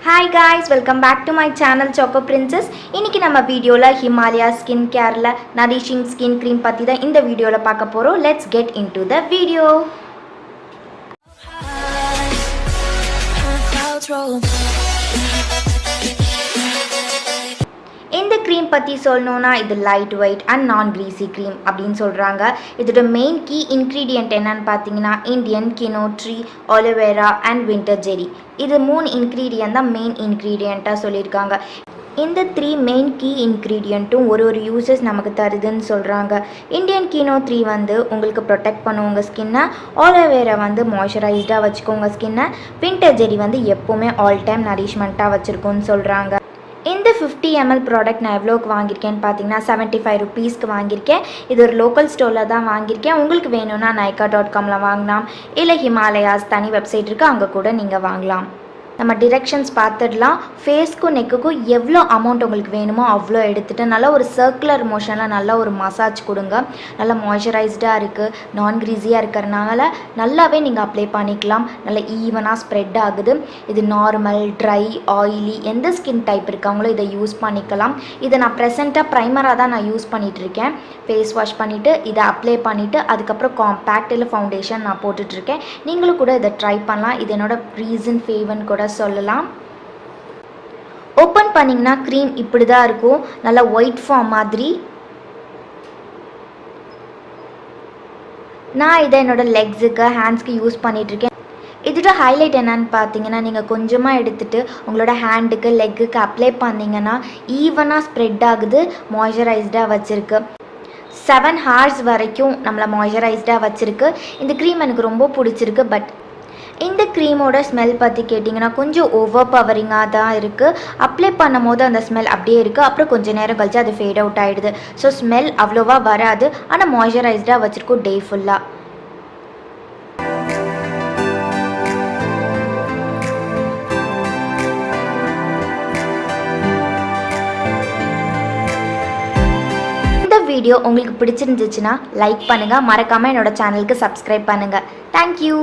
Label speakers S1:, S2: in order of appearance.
S1: Hi guys, welcome back to my channel Choco Princess. இன்னைக்கு நம்ம வீடியோல Himalaya Skin Careல Nourishing Skin Cream பத்தி தான் இந்த வீடியோல பார்க்க போறோம். Let's get into the video. இந்த க்ரீம் பற்றி சொல்லணுன்னா இது light weight and non greasy cream அப்படின்னு சொல்கிறாங்க. இதோட மெயின் கீ இன்க்ரீடியன்ட் என்னன்னு பார்த்தீங்கன்னா Indian kino tree, aloe vera and winter cherry. இது 3 இன்க்ரீடியன்ட் தான் மெயின் இன்க்ரீடியண்ட்டாக சொல்லியிருக்காங்க. இந்த 3 மெயின் கீ இன்க்ரீடியண்ட்டும் ஒரு யூசஸ் நமக்கு தருதுன்னு சொல்கிறாங்க. இந்தியன் கினோ ட்ரீ உங்களுக்கு ப்ரொடெக்ட் பண்ணும் உங்கள் ஸ்கின்னை, ஆலோவேரா மாய்ஸ்சரைஸ்டாக வச்சுக்கோங்க ஸ்கின்னை, வின்டர் ஜெரி எப்போவுமே ஆல் டைம் நரிஷ்மெண்ட்டாக வச்சுருக்கோன்னு சொல்கிறாங்க. இந்த 50 ml ப்ராடக்ட் நான் எவ்வளோக்கு வாங்கியிருக்கேன்னு பார்த்தீங்கன்னா 75 rupeesக்கு வாங்கியிருக்கேன். இது ஒரு லோக்கல் ஸ்டோரில் தான் வாங்கியிருக்கேன். உங்களுக்கு வேணும்னா NYKaa.comல வாங்கலாம், இல்லை ஹிமாலயாஸ் தனி வெப்சைட் இருக்குது, அங்கே கூட நீங்கள் வாங்கலாம். நம்ம டிரெக்ஷன்ஸ் பார்த்துடலாம். ஃபேஸ்க்கும் நெக்குக்கும் எவ்வளோ அமௌண்ட் உங்களுக்கு வேணுமோ அவ்வளோ எடுத்துகிட்டு நல்லா ஒரு சர்க்குலர் மோஷனில் நல்லா ஒரு மசாஜ் கொடுங்க. நல்லா மாய்ஸ்சரைஸ்டாக இருக்குது, நான் க்ரீஸியாக இருக்கிறனால நல்லாவே நீங்கள் அப்ளை பண்ணிக்கலாம். நல்லா ஈவனாக ஸ்ப்ரெட் ஆகுது. இது நார்மல், ட்ரை, ஆயிலி எந்த ஸ்கின் டைப் இருக்காங்களோ இதை யூஸ் பண்ணிக்கலாம். இதை நான் ப்ரெசண்ட்டாக ப்ரைமராக தான் நான் யூஸ் பண்ணிகிட்ருக்கேன். ஃபேஸ் வாஷ் பண்ணிவிட்டு இதை அப்ளை பண்ணிவிட்டு அதுக்கப்புறம் காம்பேக்ட் இல்லை ஃபவுண்டேஷன் நான் போட்டுட்ருக்கேன். நீங்களும் கூட இதை ட்ரை பண்ணலாம். இது என்னோட ரீசன் ஃபேவர்னு கூட சொல்லலாம். ஓப்பன் பண்ணிங்கன்னா க்ரீம் இப்படி தான் இருக்கும், நல்லா ஒயிட் ஃபார்ம் மாதிரி. நான் இதை என்னோட லெக்ஸுக்கு, ஹேண்ட்ஸ்க்கு யூஸ் பண்ணிகிட்ருக்கேன். இதோட ஹைலைட் என்னன்னு பார்த்தீங்கன்னா நீங்கள் கொஞ்சமாக எடுத்துகிட்டு உங்களோட ஹேண்டுக்கு, லெக்குக்கு அப்ளை பண்ணிங்கன்னா ஈவனாக ஸ்ப்ரெட் ஆகுது, மாய்ஸ்சரைஸ்டாக வச்சுருக்கு. 7 hours வரைக்கும் நம்மளை மாய்ஸ்சரைஸ்டாக வச்சுருக்கு. இந்த க்ரீம் எனக்கு ரொம்ப பிடிச்சிருக்கு. பட் இந்த க்ரீமோட ஸ்மெல் பற்றி கேட்டிங்கன்னா கொஞ்சம் ஓவர் பவரிங்காக தான் இருக்குது. அப்ளை பண்ணும் போது அந்த ஸ்மெல் அப்படியே இருக்குது, அப்புறம் கொஞ்சம் நேரம் கழிச்சு அது ஃபேட் அவுட் ஆகிடுது. ஸோ ஸ்மெல் அவ்வளோவா வராது, ஆனால் மாய்ஸ்சரைஸ்டாக வச்சுருக்கோம் டே ஃபுல்லாக. வீடியோ உங்களுக்கு பிடிச்சிருந்துச்சுன்னா லைக் பண்ணுங்கள், மறக்காமல் என்னோட சேனலுக்கு சப்ஸ்கிரைப் பண்ணுங்கள். தேங்க்யூ.